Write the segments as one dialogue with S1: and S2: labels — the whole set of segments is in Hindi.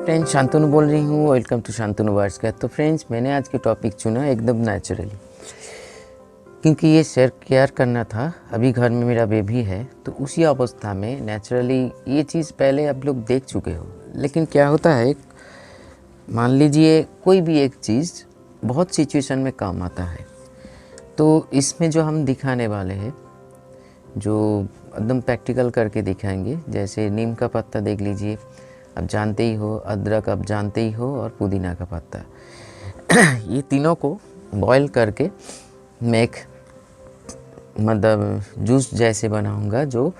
S1: फ्रेंड्स, शांतनु बोल रही हूँ। वेलकम टू शांतनु वर्ड्स का। तो फ्रेंड्स, मैंने आज के टॉपिक चुना एकदम नेचुरली, क्योंकि ये शेयर करना था। अभी घर में मेरा बेबी है, तो उसी अवस्था में नेचुरली ये चीज़ पहले आप लोग देख चुके हो। लेकिन क्या होता है, मान लीजिए कोई भी एक चीज़ बहुत सिचुएशन में काम आता है, तो इसमें जो हम दिखाने वाले हैं, जो एकदम प्रैक्टिकल करके दिखाएंगे। जैसे नीम का पत्ता देख लीजिए, आप जानते ही हो, अदरक आप जानते ही हो, और पुदीना का पत्ता ये तीनों को बॉईल करके मैं एक मतलब जूस जैसे बनाऊंगा, जो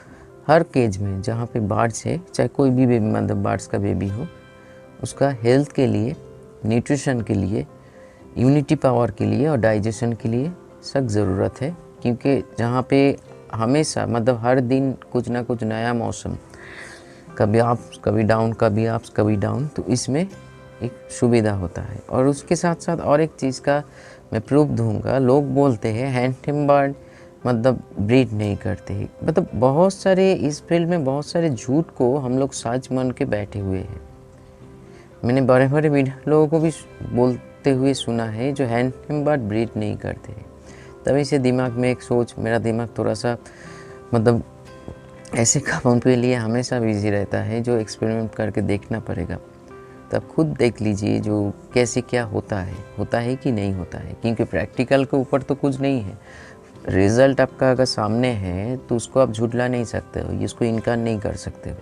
S1: हर केज में जहाँ पे बर्ड्स है, चाहे कोई भी बेबी मतलब बर्ड्स का बेबी हो, उसका हेल्थ के लिए, न्यूट्रिशन के लिए, इम्यूनिटी पावर के लिए और डाइजेशन के लिए सख्त ज़रूरत है। क्योंकि जहाँ पे हमेशा मतलब हर दिन कुछ ना कुछ नया मौसम, कभी आप कभी डाउन, कभी आप कभी डाउन, तो इसमें एक सुविधा होता है। और उसके साथ साथ और एक चीज़ का मैं प्रूफ दूंगा। लोग बोलते हैं हैंडटेम बर्ड मतलब ब्रीड नहीं करते हैं, मतलब बहुत सारे इस फील्ड में बहुत सारे झूठ को हम लोग सच मान के बैठे हुए हैं। मैंने बड़े बड़े मीडिया लोगों को भी बोलते हुए सुना है जो हैंडटेम बर्ड ब्रीड नहीं करते हैं। तभी से दिमाग में एक सोच, मेरा दिमाग थोड़ा सा मतलब ऐसे कामों के लिए हमेशा बिजी रहता है, जो एक्सपेरिमेंट करके देखना पड़ेगा। तब खुद देख लीजिए जो कैसे क्या होता है कि नहीं होता है। क्योंकि प्रैक्टिकल के ऊपर तो कुछ नहीं है, रिज़ल्ट आपका अगर सामने है तो उसको आप झुठला नहीं सकते हो, इसको इनकार नहीं कर सकते हो।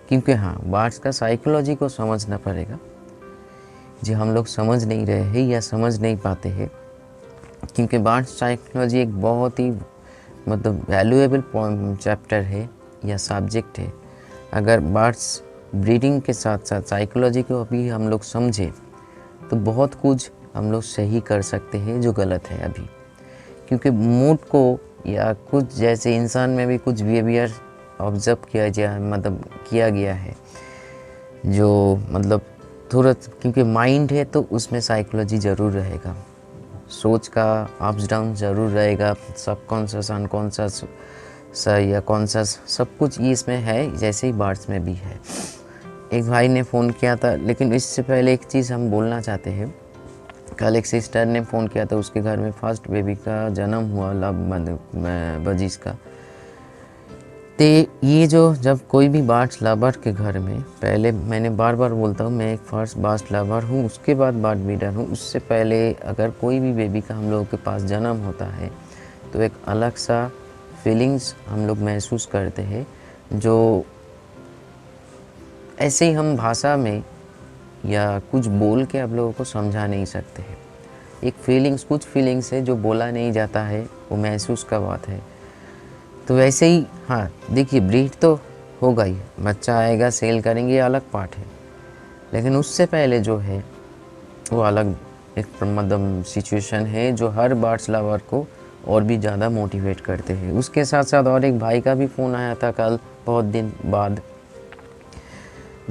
S1: क्योंकि हाँ, बर्ड्स का साइकोलॉजी को समझना पड़ेगा, जो हम लोग समझ नहीं रहे हैं या समझ नहीं पाते हैं। क्योंकि बर्ड्स साइकोलॉजी एक बहुत ही मतलब वैल्यूएबल चैप्टर है या सब्जेक्ट है। अगर बर्ड्स ब्रीडिंग के साथ साथ साइकोलॉजी को अभी हम लोग समझें, तो बहुत कुछ हम लोग सही कर सकते हैं जो गलत है अभी। क्योंकि मूड को या कुछ जैसे इंसान में भी कुछ बिहेवियर ऑब्जर्व किया गया है, जो मतलब थोड़ा, क्योंकि माइंड है तो उसमें साइकोलॉजी ज़रूर रहेगा, सोच का अप्स डाउन ज़रूर रहेगा, सबकॉन्शियस अनकॉन्शियस या कॉन्शियस सब कुछ ये इसमें है, जैसे ही बर्ड्स में भी है। एक भाई ने फ़ोन किया था, लेकिन इससे पहले एक चीज़ हम बोलना चाहते हैं। कल एक सिस्टर ने फ़ोन किया था, उसके घर में फर्स्ट बेबी का जन्म हुआ, बजीज का। तो ये जो जब कोई भी बर्ड्स लवर के घर में, पहले मैंने बार बार बोलता हूँ, मैं एक फर्स्ट बर्ड्स लवर हूँ, उसके बाद बर्ड ब्रीडर हूँ। उससे पहले अगर कोई भी बेबी का हम लोगों के पास जन्म होता है, तो एक अलग सा फीलिंग्स हम लोग महसूस करते हैं, जो ऐसे ही हम भाषा में या कुछ बोल के आप लोगों को समझा नहीं सकते हैं। एक फीलिंग्स, कुछ फीलिंग्स है जो बोला नहीं जाता है, वो महसूस का बात है। तो वैसे ही हाँ, देखिए ब्रीड तो होगा ही, बच्चा आएगा, सेल करेंगे, ये अलग पार्ट है। लेकिन उससे पहले जो है वो अलग एक मतलब सिचुएशन है, जो हर बर्ड्स लवर को और भी ज़्यादा मोटिवेट करते हैं। उसके साथ साथ और एक भाई का भी फ़ोन आया था कल, बहुत दिन बाद।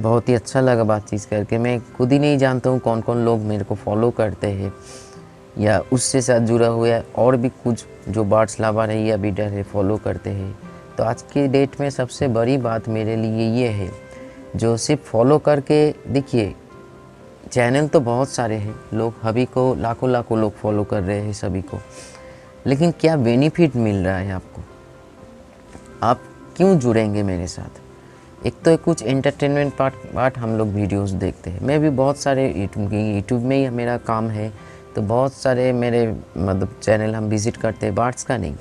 S1: बहुत ही अच्छा लगा बातचीत करके। मैं खुद ही नहीं जानता हूँ कौन कौन लोग मेरे को फॉलो करते हैं या उससे साथ जुड़ा हुआ है, और भी कुछ जो बर्ड्स लवर है या ब्रीडर है फॉलो करते हैं। तो आज के डेट में सबसे बड़ी बात मेरे लिए ये है, जो सिर्फ फॉलो करके देखिए, चैनल तो बहुत सारे हैं, लोग अभी को लाखों लाखों लोग फॉलो कर रहे हैं सभी को, लेकिन क्या बेनिफिट मिल रहा है आपको? आप क्यों जुड़ेंगे मेरे साथ? एक तो कुछ एंटरटेनमेंट पार्ट हम लोग वीडियोस देखते हैं। मैं भी बहुत सारे यूट्यूब में ही मेरा काम है, तो बहुत सारे मेरे मतलब चैनल हम विज़िट करते हैं, बर्ड्स का नहीं,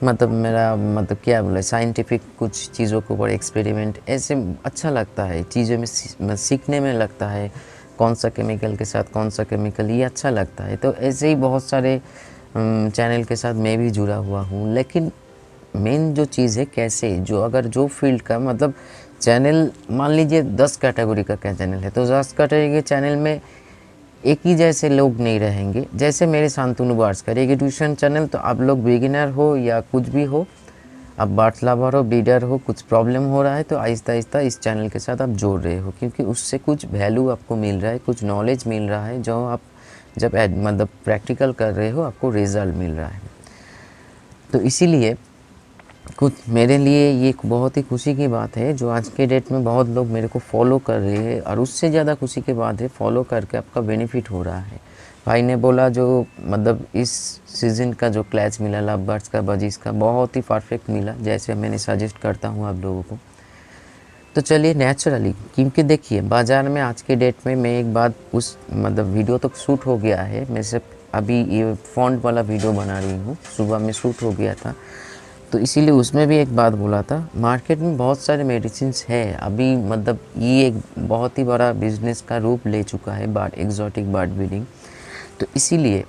S1: मतलब मेरा मतलब क्या बोले, साइंटिफिक कुछ चीज़ों को बड़े एक्सपेरिमेंट, ऐसे अच्छा लगता है, चीज़ों में सीखने में लगता है, कौन सा केमिकल के साथ कौन सा केमिकल, ये अच्छा लगता है। तो ऐसे ही बहुत सारे चैनल के साथ मैं भी जुड़ा हुआ हूँ। लेकिन मेन जो चीज़ है, कैसे जो अगर जो फील्ड का मतलब चैनल, मान लीजिए 10 कैटेगरी का क्या चैनल है, तो 10 कैटेगरी के चैनल में एक ही जैसे लोग नहीं रहेंगे। जैसे मेरे शांतनु बर्ड्स का एजुकेशन चैनल, तो आप लोग बिगिनर हो या कुछ भी हो, आप बर्ड्स लवर हो, ब्रीडर हो, कुछ प्रॉब्लम हो रहा है, तो आहिस्ता आहिस्ता इस चैनल के साथ आप जोड़ रहे हो, क्योंकि उससे कुछ वैल्यू आपको मिल रहा है, कुछ नॉलेज मिल रहा है, जो आप जब मतलब प्रैक्टिकल कर रहे हो आपको रिज़ल्ट मिल रहा है। तो इसीलिए कुछ मेरे लिए ये एक बहुत ही खुशी की बात है जो आज के डेट में बहुत लोग मेरे को फॉलो कर रहे हैं, और उससे ज़्यादा खुशी की बात है फॉलो करके आपका बेनिफिट हो रहा है। भाई ने बोला जो मतलब इस सीज़न का जो क्लैच मिला लव बर्ड्स का बजीज का बहुत ही परफेक्ट मिला, जैसे मैंने सजेस्ट करता हूँ आप लोगों को। तो चलिए नेचुरली, क्योंकि देखिए बाज़ार में आज के डेट में मैं एक बात उस मतलब वीडियो तो शूट हो गया है, मैं सिर्फ अभी ये फ़ॉन्ट वाला वीडियो बना रही हूँ, सुबह में शूट हो गया था, तो इसीलिए उसमें भी एक बात बोला था। मार्केट में बहुत सारे मेडिसिन्स है अभी, मतलब ये एक बहुत ही बड़ा बिजनेस का रूप ले चुका है बर्ड एग्जॉटिक बर्ड ब्रीडिंग। तो इसीलिए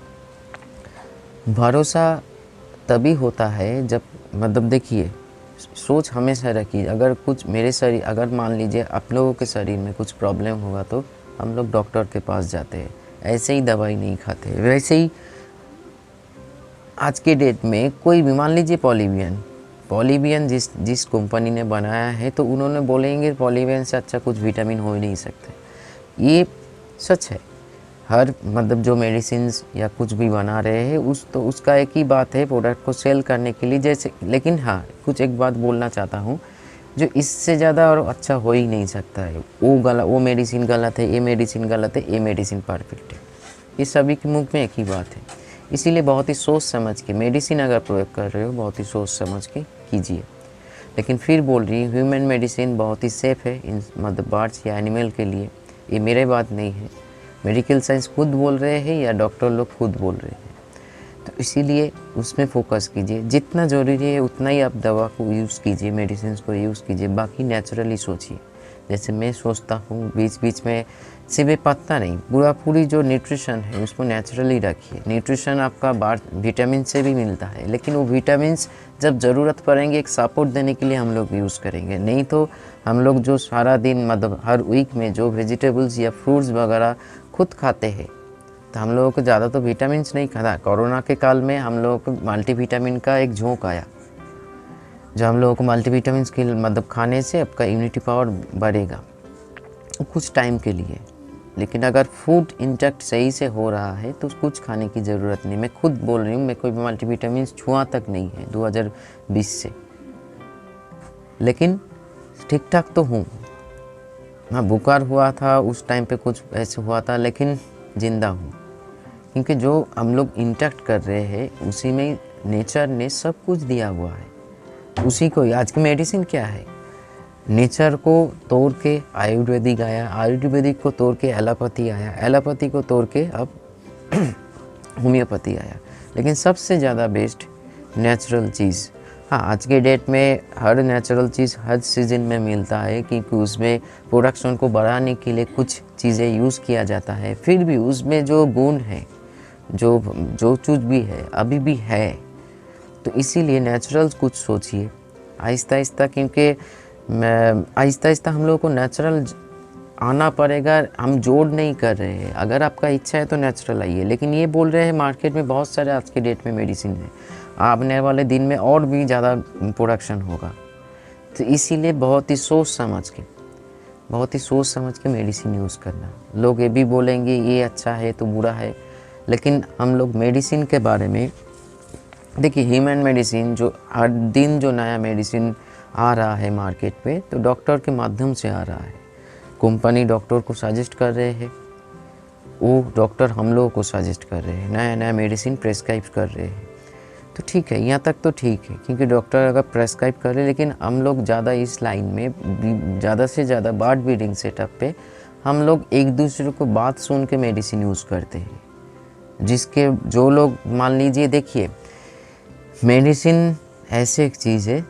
S1: भरोसा तभी होता है जब मतलब देखिए सोच हमेशा रखिए, अगर कुछ मेरे शरीर, अगर मान लीजिए आप लोगों के शरीर में कुछ प्रॉब्लम होगा तो हम लोग डॉक्टर के पास जाते हैं, ऐसे ही दवाई नहीं खाते। वैसे ही आज के डेट में कोई भी मान लीजिए पॉलीबियन जिस कंपनी ने बनाया है तो उन्होंने बोलेंगे पॉलीबियन से अच्छा कुछ विटामिन हो ही नहीं सकते। ये सच है। हर मतलब जो मेडिसिन्स या कुछ भी बना रहे हैं तो उसका एक ही बात है, प्रोडक्ट को सेल करने के लिए जैसे। लेकिन हाँ, कुछ एक बात बोलना चाहता हूँ, जो इससे ज़्यादा और अच्छा हो ही नहीं सकता है। वो मेडिसिन गलत है, ये मेडिसिन गलत है, ये मेडिसिन परफेक्ट है, ये सभी के मुख में एक ही बात है। इसीलिए बहुत ही सोच समझ के मेडिसिन अगर प्रयोग कर रहे हो, बहुत ही सोच समझ के कीजिए। लेकिन फिर बोल रही हूँ ह्यूमन मेडिसिन बहुत ही सेफ़ है इन मतलब बर्ड्स या एनिमल के लिए, ये मेरे बात नहीं है, मेडिकल साइंस खुद बोल रहे हैं या डॉक्टर लोग खुद बोल रहे हैं। तो इसीलिए उसमें फ़ोकस कीजिए, जितना ज़रूरी है उतना ही आप दवा को यूज़ कीजिए, मेडिसिन को यूज़ कीजिए, बाकी नेचुरली सोचिए। जैसे मैं सोचता हूँ बीच बीच में सिर्फ पत्ता नहीं, पूरी जो न्यूट्रिशन है उसको नेचुरली रखिए। न्यूट्रिशन आपका विटामिन से भी मिलता है, लेकिन वो विटामिन जब ज़रूरत पड़ेंगे एक सपोर्ट देने के लिए हम लोग यूज़ करेंगे, नहीं तो हम लोग जो सारा दिन मतलब हर वीक में जो वेजिटेबल्स या फ्रूट्स वगैरह खुद खाते हैं, तो हम लोगों को ज़्यादा तो विटामिन नहीं खाता। कोरोना के काल में हम लोगों को मल्टीविटामिन का एक झोंक आया, जो हम लोगों को मल्टीविटामिन के मतलब खाने से आपका इम्यूनिटी पावर बढ़ेगा कुछ टाइम के लिए। लेकिन अगर फूड इंटेक्ट सही से हो रहा है तो कुछ खाने की ज़रूरत नहीं। मैं खुद बोल रही हूँ, मैं कोई मल्टीविटामिन छुआ तक नहीं है 2020 से, लेकिन ठीक ठाक तो हूँ। हाँ, बुखार हुआ था उस टाइम पे, कुछ ऐसे हुआ था, लेकिन ज़िंदा हूँ, क्योंकि जो हम लोग इंटेक्ट कर रहे हैं उसी में नेचर ने सब कुछ दिया हुआ है, उसी को। आज की मेडिसिन क्या है, नेचर को तोड़ के आयुर्वेदिक आया, आयुर्वेदिक को तोड़ के एलोपैथी आया, एलोपैथी को तोड़ के अब होम्योपैथी आया। लेकिन सबसे ज़्यादा बेस्ट नेचुरल चीज़। हाँ, आज के डेट में हर नेचुरल चीज़ हर सीज़न में मिलता है, क्योंकि उसमें प्रोडक्शन को बढ़ाने के लिए कुछ चीज़ें यूज़ किया जाता है। फिर भी उसमें जो गुण है, जो चीज़ भी है अभी भी है। तो इसीलिए नेचुरल कुछ सोचिए आहिस्ता आहिस्ता, क्योंकि आहिस्ता आहिस्ता हम लोगों को नेचुरल आना पड़ेगा। हम जोड़ नहीं कर रहे हैं, अगर आपका इच्छा है तो नेचुरल आइए। लेकिन ये बोल रहे हैं मार्केट में बहुत सारे आज के डेट में मेडिसिन है, आने वाले दिन में और भी ज़्यादा प्रोडक्शन होगा। तो इसीलिए बहुत ही सोच समझ के मेडिसिन यूज़ करना। लोग ये भी बोलेंगे ये अच्छा है तो बुरा है, लेकिन हम लोग मेडिसिन के बारे में देखिए, ह्यूमन मेडिसिन जो हर दिन जो नया मेडिसिन आ रहा है मार्केट पे, तो डॉक्टर के माध्यम से आ रहा है। कंपनी डॉक्टर को सजेस्ट कर रहे हैं, वो डॉक्टर हम लोगों को सजेस्ट कर रहे हैं, नया नया मेडिसिन प्रेस्क्राइब कर रहे हैं। तो ठीक है, यहाँ तक तो ठीक है, क्योंकि डॉक्टर अगर प्रेस्क्राइब कर रहे हैं। लेकिन हम लोग ज़्यादा इस लाइन में ज़्यादा से ज़्यादा बर्ड ब्रीडिंग सेटअप पे हम लोग एक दूसरे को बात सुन के मेडिसिन यूज़ करते हैं। जिसके जो लोग मान लीजिए, देखिए मेडिसिन ऐसे एक चीज़ है,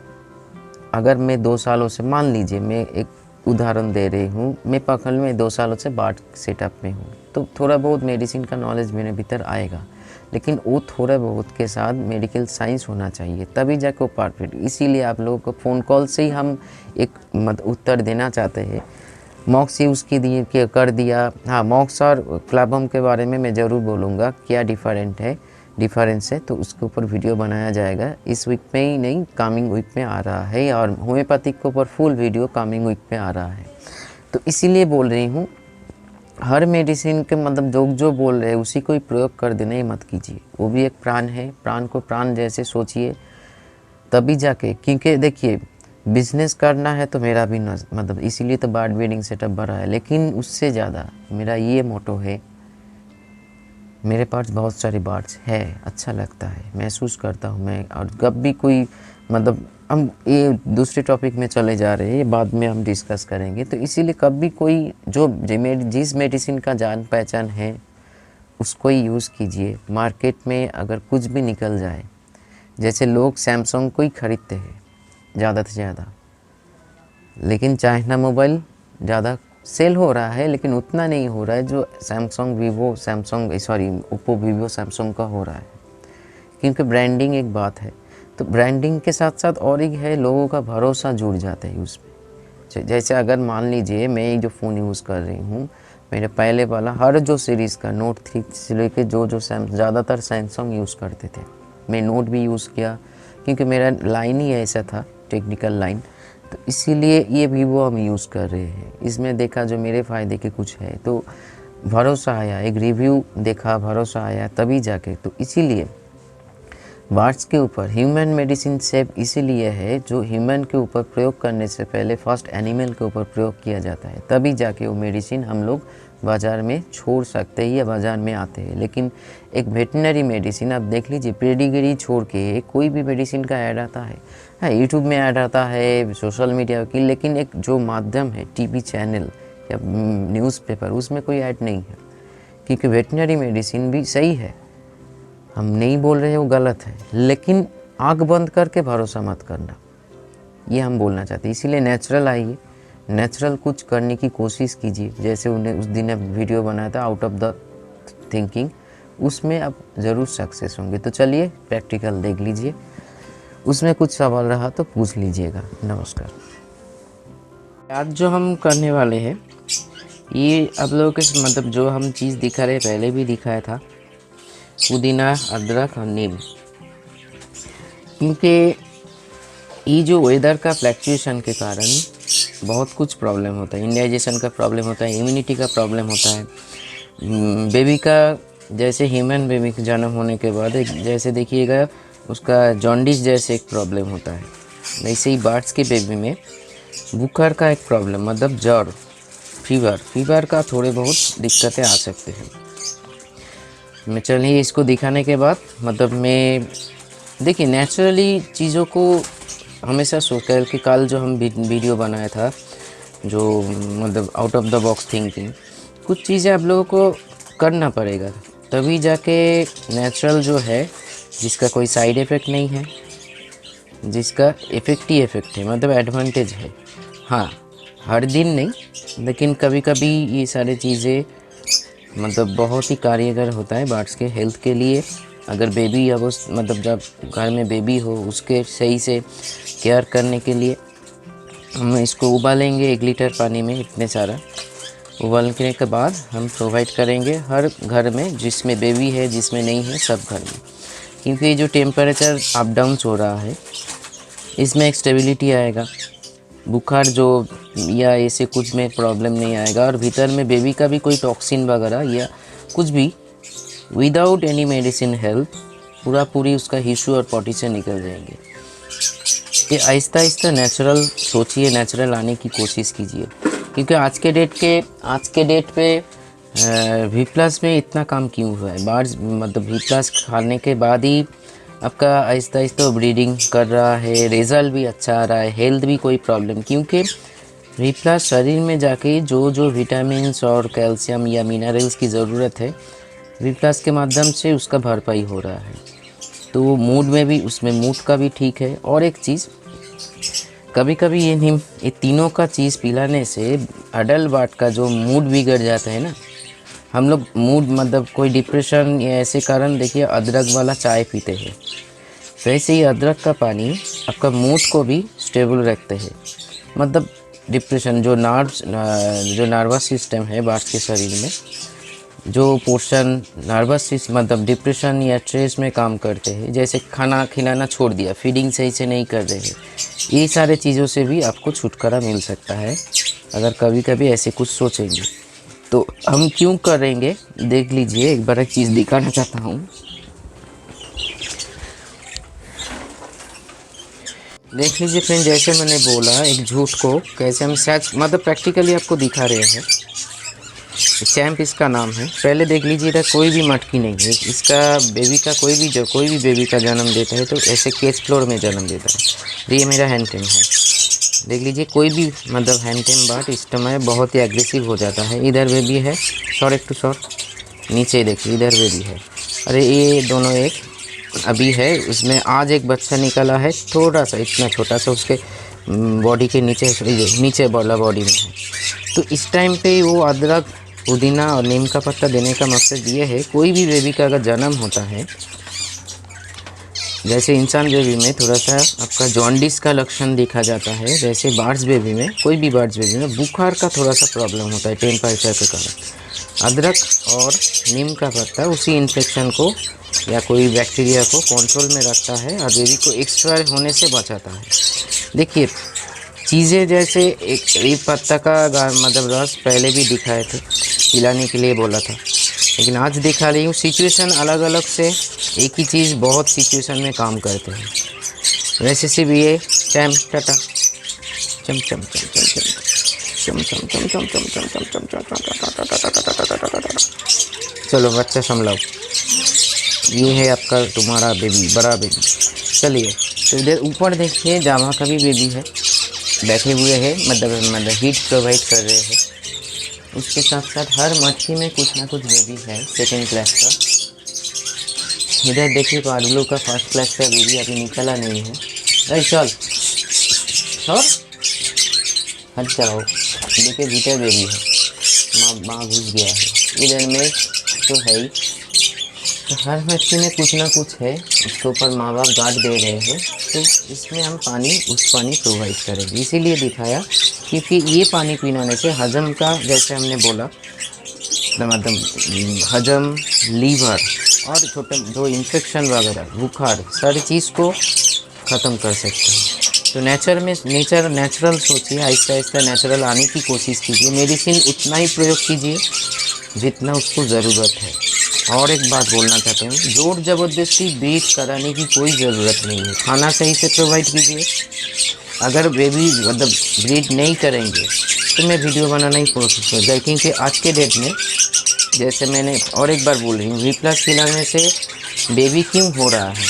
S1: अगर मैं 2 सालों से, मान लीजिए मैं एक उदाहरण दे रही हूँ, मैं पखल में 2 सालों से बर्ड सेटअप में हूँ, तो थोड़ा बहुत मेडिसिन का नॉलेज मेरे भीतर आएगा। लेकिन वो थोड़ा बहुत के साथ मेडिकल साइंस होना चाहिए, तभी जाकर वो परफेक्ट। इसीलिए आप लोगों को फ़ोन कॉल से ही हम एक उत्तर देना चाहते हैं। मॉक्स यूज़ कर दिया। हाँ, मॉक्स और क्लाबम के बारे में मैं ज़रूर बोलूँगा, क्या डिफरेंस है, तो उसके ऊपर वीडियो बनाया जाएगा। इस वीक में ही नहीं, कमिंग वीक में आ रहा है, और होम्योपैथिक के ऊपर फुल वीडियो कमिंग वीक में आ रहा है। तो इसीलिए बोल रही हूँ, हर मेडिसिन के मतलब जो बोल रहे हैं उसी को ही प्रयोग कर देना ही मत कीजिए। वो भी एक प्राण है, प्राण को प्राण जैसे सोचिए। तभी जाके, क्योंकि देखिए बिज़नेस करना है तो मेरा भी मतलब इसीलिए तो बर्ड ब्रीडिंग सेटअप बड़ा है, लेकिन उससे ज़्यादा मेरा ये मोटो है, मेरे पास बहुत सारे बर्ड्स है, अच्छा लगता है, महसूस करता हूँ मैं। और कब भी कोई मतलब हम ये दूसरे टॉपिक में चले जा रहे हैं, ये बाद में हम डिस्कस करेंगे। तो इसीलिए कब भी कोई जिस मेडिसिन का जान पहचान है उसको ही यूज़ कीजिए। मार्केट में अगर कुछ भी निकल जाए, जैसे लोग सैमसंग को ही खरीदते हैं ज़्यादा से ज़्यादा, लेकिन चाइना मोबाइल ज़्यादा सेल हो रहा है, लेकिन उतना नहीं हो रहा है जो ओप्पो वीवो सैमसंग का हो रहा है, क्योंकि ब्रांडिंग एक बात है। तो ब्रांडिंग के साथ साथ और एक है, लोगों का भरोसा जुड़ जाता है उसमें। जैसे अगर मान लीजिए मैं जो फ़ोन यूज़ कर रही हूँ, मेरे पहले वाला हर जो सीरीज़ का नोट 3 से लेके जो ज़्यादातर सैमसंग यूज़ करते थे, मैं नोट भी यूज़ किया, क्योंकि मेरा लाइन ही ऐसा था, टेक्निकल लाइन। तो इसीलिए ये वीवो हम यूज़ कर रहे हैं। इसमें देखा जो मेरे फ़ायदे के कुछ है, तो भरोसा आया, एक रिव्यू देखा, भरोसा आया, तभी जाके। तो इसीलिए बर्ड्स के ऊपर ह्यूमन मेडिसिन सेफ इसीलिए है, जो ह्यूमन के ऊपर प्रयोग करने से पहले फर्स्ट एनिमल के ऊपर प्रयोग किया जाता है, तभी जाके वो मेडिसिन हम लोग बाज़ार में छोड़ सकते हैं या बाज़ार में आते हैं। लेकिन एक वेटनरी मेडिसिन आप देख लीजिए, पेडिग्री छोड़ के कोई भी मेडिसिन का ऐड आता है, हाँ यूट्यूब में ऐड आता है, सोशल मीडिया की, लेकिन एक जो माध्यम है टीवी चैनल या न्यूज़पेपर, उसमें कोई ऐड नहीं है। क्योंकि वेटनरी मेडिसिन भी सही है, हम नहीं बोल रहे हैं वो गलत है, लेकिन आँख बंद करके भरोसा मत करना, ये हम बोलना चाहते हैं। इसीलिए नेचुरल आइए, नेचुरल कुछ करने की कोशिश कीजिए। जैसे उन्हें उस दिन वीडियो बनाया था आउट ऑफ द थिंकिंग, उसमें आप ज़रूर सक्सेस होंगे। तो चलिए प्रैक्टिकल देख लीजिए, उसमें कुछ सवाल रहा तो पूछ लीजिएगा। नमस्कार। आज जो हम करने वाले हैं, ये आप लोगों के मतलब जो हम चीज़ दिखा रहे पहले भी दिखाया था, पुदीना, अदरक और नीम। क्योंकि ये जो वेदर का फ्लैक्चुएशन के कारण बहुत कुछ प्रॉब्लम होता है, इंडाइजेशन का प्रॉब्लम होता है, इम्यूनिटी का प्रॉब्लम होता है। बेबी का, जैसे ह्यूमन बेबी का जन्म होने के बाद एक जैसे देखिएगा उसका जॉन्डिस जैसे एक प्रॉब्लम होता है, वैसे ही बर्ड्स के बेबी में बुखार का एक प्रॉब्लम, मतलब ज्वर, फीवर का थोड़े बहुत दिक्कतें आ सकते हैं। मैं चलिए इसको दिखाने के बाद मतलब मैं देखिए नेचुरली चीज़ों को हमेशा सोचता है कि कल जो हम वीडियो बनाया था, जो मतलब out of the box thinking, कुछ चीज़ें आप लोगों को करना पड़ेगा, तभी जाके नेचुरल जो है, जिसका कोई साइड इफ़ेक्ट नहीं है, जिसका इफ़ेक्ट ही इफ़ेक्ट है, मतलब एडवांटेज है। हाँ, हर दिन नहीं, लेकिन कभी कभी ये सारी चीज़ें मतलब बहुत ही कारगर होता है बर्ड्स के हेल्थ के लिए। अगर बेबी या वो मतलब जब घर में बेबी हो, उसके सही से केयर करने के लिए हम इसको उबालेंगे 1 लीटर पानी में, इतने सारा उबालने के बाद हम प्रोवाइड करेंगे हर घर में, जिसमें बेबी है जिसमें नहीं है, सब घर में। क्योंकि ये जो टेम्परेचर अप डाउन हो रहा है, इसमें एक स्टेबिलिटी आएगा, बुखार जो या ऐसे कुछ में प्रॉब्लम नहीं आएगा, और भीतर में बेबी का भी कोई टॉक्सिन वगैरह या कुछ भी विदाउट एनी मेडिसिन हेल्प पूरी उसका हिस्सू और पॉटी से निकल जाएंगे। ये आहिस्ता आहिस्ता नेचुरल सोचिए, नेचुरल आने की कोशिश कीजिए। क्योंकि आज के डेट पे V+ में इतना काम क्यों हुआ है, बर्ड्स मतलब V+ खाने के बाद ही आपका आहिस्ता आहिस्ता ब्रीडिंग कर रहा है, रिज़ल्ट भी अच्छा आ रहा है, हेल्थ भी कोई प्रॉब्लम, क्योंकि V+ शरीर में जाके जो विटामिन्स और कैल्शियम या मिनरल्स की ज़रूरत है, V+ के माध्यम से उसका भरपाई हो रहा है। तो मूड में भी, उसमें मूड का भी ठीक है। और एक चीज़, कभी कभी ये तीनों का चीज़ पिलाने से अडल्ट बर्ड का जो मूड बिगड़ जाता है ना, हम लोग मूड मतलब कोई डिप्रेशन या ऐसे कारण देखिए अदरक वाला चाय पीते हैं, वैसे ही अदरक का पानी आपका मूड को भी स्टेबल रखते हैं। मतलब डिप्रेशन, जो नर्वस सिस्टम है बर्ड्स के शरीर में, जो पोर्शन नर्वस सिस्टम मतलब डिप्रेशन या स्ट्रेस में काम करते हैं, जैसे खाना खिलाना छोड़ दिया, फीडिंग सही से नहीं कर रहे हैं, ये सारे चीज़ों से भी आपको छुटकारा मिल सकता है अगर कभी कभी ऐसे कुछ सोचेंगे। तो हम क्यों करेंगे देख लीजिए, एक बार एक चीज़ दिखाना चाहता हूँ। देख लीजिए फ्रेंड, जैसे मैंने बोला एक झूठ को कैसे हम सच मतलब प्रैक्टिकली आपको दिखा रहे हैं। चैम्प इसका नाम है। पहले देख लीजिए, इधर कोई भी मटकी नहीं है। इसका बेबी का कोई भी बेबी का जन्म देता है तो ऐसे केज फ्लोर में जन्म देता है। तो ये मेरा हैंड टेम है। देख लीजिए, कोई भी मतलब हैंड टेम बर्ड इस समय बहुत ही एग्रेसिव हो जाता है। इधर बेबी है, शॉर्ट टू शॉर्ट, नीचे देखिए इधर बेबी है। अरे ये दोनों एक अभी है, उसमें आज एक बच्चा निकला है, थोड़ा सा इतना छोटा सा, उसके बॉडी के नीचे वाला बॉडी में है। तो इस टाइम पे वो अदरक, पुदीना और नीम का पत्ता देने का मकसद ये है, कोई भी बेबी का अगर जन्म होता है, जैसे इंसान बेबी में थोड़ा सा आपका जॉन्डिस का लक्षण देखा जाता है, वैसे बर्ड्स बेबी में, कोई भी बर्ड्स बेबी में बुखार का थोड़ा सा प्रॉब्लम होता है टेम्परेचर के कारण। अदरक और नीम का पत्ता उसी इन्फेक्शन को या कोई बैक्टीरिया को कंट्रोल में रखता है और बेबी को एक्स्ट्रा होने से बचाता है। देखिए चीज़ें जैसे एक पत्ता का मतलब रस पहले भी दिखाए थे, पिलाने के लिए बोला था, लेकिन आज दिखा रही हूँ। सिचुएशन अलग अलग से एक ही चीज़ बहुत सिचुएशन में काम करते हैं। वैसे सिर्फ ये चैम टाटा चम चम चम चम चम चम चम चम चम चम चम चम चम। चलो बच्चा संभलाओ, ये है आपका तुम्हारा बेबी, बड़ा बेबी। चलिए तो इधर ऊपर देखिए जावा का भी बेबी है, बैठे हुए हैं, मतलब हीट प्रोवाइड कर रहे हैं। उसके साथ साथ हर मटकी में कुछ ना कुछ बेबी है सेकेंड क्लास का। इधर देखिए पाडुलू का फर्स्ट क्लास का बेबी अभी निकला नहीं है। अरे चल और हट जाओ, देखिए भीतर बेबी है, माँ घुस गया है। इधर में तो है ही, तो हर मटकी में कुछ ना कुछ है, उसके ऊपर माँ बाप गार्ड दे रहे हैं। तो इसमें हम पानी प्रोवाइड करेंगे, इसीलिए दिखाया क्योंकि ये पानी पीने से हजम का, जैसे हमने बोला, मतलब हजम, लीवर और छोटे जो इन्फेक्शन वगैरह, बुखार, सारी चीज़ को ख़त्म कर सकते हैं। तो नेचुरल सोचिए, आहिस्ता आहिस्ता नेचुरल आने की कोशिश कीजिए। मेडिसिन उतना ही प्रयोग कीजिए जितना उसको ज़रूरत है। और एक बात बोलना चाहता हूँ, जोर ज़बरदस्ती ब्रीड कराने की कोई ज़रूरत नहीं है। खाना सही से प्रोवाइड कीजिए। अगर बेबी मतलब ब्रीड नहीं करेंगे तो मैं वीडियो बनाना ही कोशिश करूँगा, क्योंकि आज के डेट में, जैसे मैंने और एक बार बोल रही हूँ, V+ खिलाने से बेबी क्यों हो रहा है,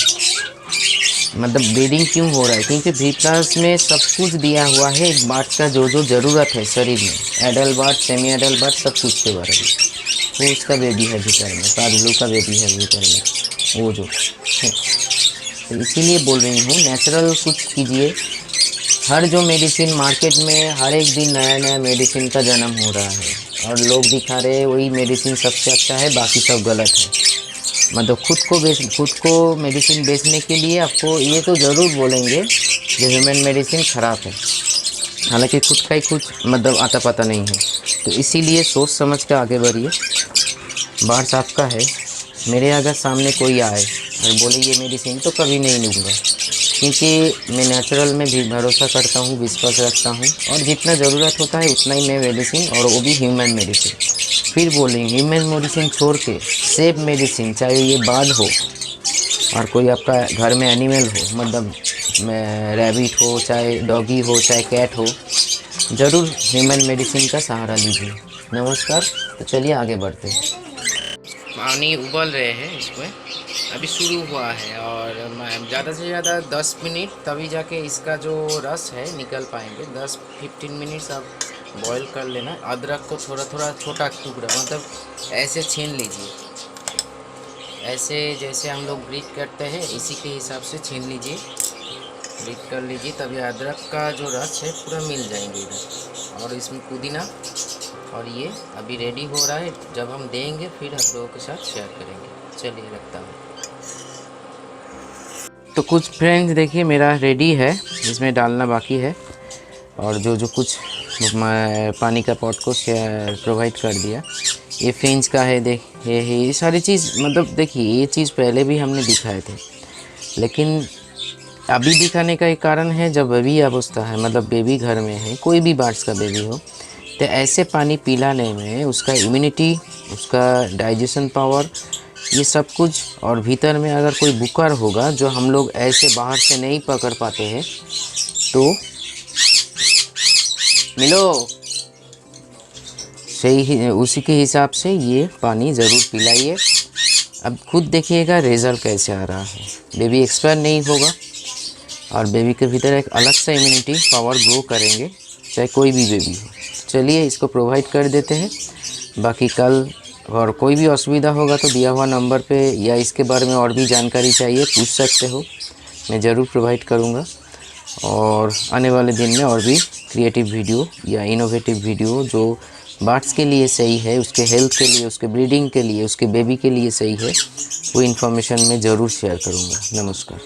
S1: मतलब ब्रीडिंग क्यों हो रहा है, क्योंकि V+ में सब कुछ दिया हुआ है एक बर्ड का जो ज़रूरत है शरीर में, adult bird, semi adult bird, सब कुछ के बारे में। वो उसका बेबी है भीतर में, पाडुलू का बेबी है भीतर में, वो जो है। तो इसीलिए बोल रही हूँ नेचुरल कुछ कीजिए। हर जो मेडिसिन मार्केट में, हर एक दिन नया नया मेडिसिन का जन्म हो रहा है और लोग दिखा रहे हैं वही मेडिसिन सबसे अच्छा है, बाकी सब गलत है। मतलब खुद को मेडिसिन बेचने के लिए आपको ये तो ज़रूर बोलेंगे कि ह्यूमन मेडिसिन ख़राब है, हालांकि खुद का ही कुछ मतलब आता पता नहीं है। तो इसीलिए सोच समझ कर आगे बढ़िए। बार्स आपका है। मेरे अगर सामने कोई आए और बोले ये मेडिसिन, तो कभी नहीं लूँगा, क्योंकि मैं नेचुरल में भी भरोसा करता हूँ, विश्वास रखता हूँ, और जितना ज़रूरत होता है उतना ही मैं मेडिसिन, और वो भी ह्यूमन मेडिसिन। फिर बोलें ह्यूमन मेडिसिन छोड़ के सेफ मेडिसिन, चाहे ये बर्ड हो और कोई आपका घर में एनिमल हो, मतलब रैबिट हो, चाहे डॉगी हो, चाहे कैट हो, ज़रूर ह्यूमन मेडिसिन का सहारा लीजिए। नमस्कार। तो चलिए आगे बढ़ते हैं। पानी उबल रहे हैं, इसमें अभी शुरू हुआ है, और ज़्यादा से ज़्यादा 10 मिनट, तभी जाके इसका जो रस है निकल पाएंगे। 10-15 मिनट्स आप बॉईल कर लेना। अदरक को थोड़ा थोड़ा छोटा टुकड़ा, मतलब ऐसे छीन लीजिए, ऐसे जैसे हम लोग ब्रीड करते हैं इसी के हिसाब से छीन लीजिए, ब्रीड कर लीजिए, तभी अदरक का जो रस है पूरा मिल जाएंगे इधर। और इसमें पुदीना, और ये अभी रेडी हो रहा है, जब हम देंगे फिर आप लोगों के साथ शेयर करेंगे। चलिए रखता हूँ। तो कुछ फ्रेंड्स देखिए मेरा रेडी है, इसमें डालना बाकी है, और जो कुछ पानी का पॉट को प्रोवाइड कर दिया। ये फ्रेंच का है, ये सारी चीज़, मतलब देखिए ये चीज़ पहले भी हमने दिखाए थे, लेकिन अभी दिखाने का एक कारण है, जब बेबी अवस्था है, मतलब बेबी घर में है, कोई भी बर्ड्स का बेबी हो, तो ऐसे पानी पिलाने में उसका इम्यूनिटी, उसका डाइजेशन पावर ये सब कुछ, और भीतर में अगर कोई बुकर होगा जो हम लोग ऐसे बाहर से नहीं पकड़ पाते हैं तो मिलो सही उसी के हिसाब से ये पानी ज़रूर पिलाइए। अब खुद देखिएगा रिज़ल्ट कैसे आ रहा है। बेबी एक्सपायर नहीं होगा और बेबी के भीतर एक अलग सा इम्यूनिटी पावर ग्रो करेंगे, चाहे कोई भी बेबी हो। चलिए इसको प्रोवाइड कर देते हैं। बाकी कल और कोई भी असुविधा होगा तो दिया हुआ नंबर पे या इसके बारे में और भी जानकारी चाहिए पूछ सकते हो, मैं ज़रूर प्रोवाइड करूँगा। और आने वाले दिन में और भी क्रिएटिव वीडियो या इनोवेटिव वीडियो जो बर्ड्स के लिए सही है, उसके हेल्थ के लिए, उसके ब्रीडिंग के लिए, उसके बेबी के लिए सही है, वो इन्फॉर्मेशन मैं ज़रूर शेयर करूँगा। नमस्कार।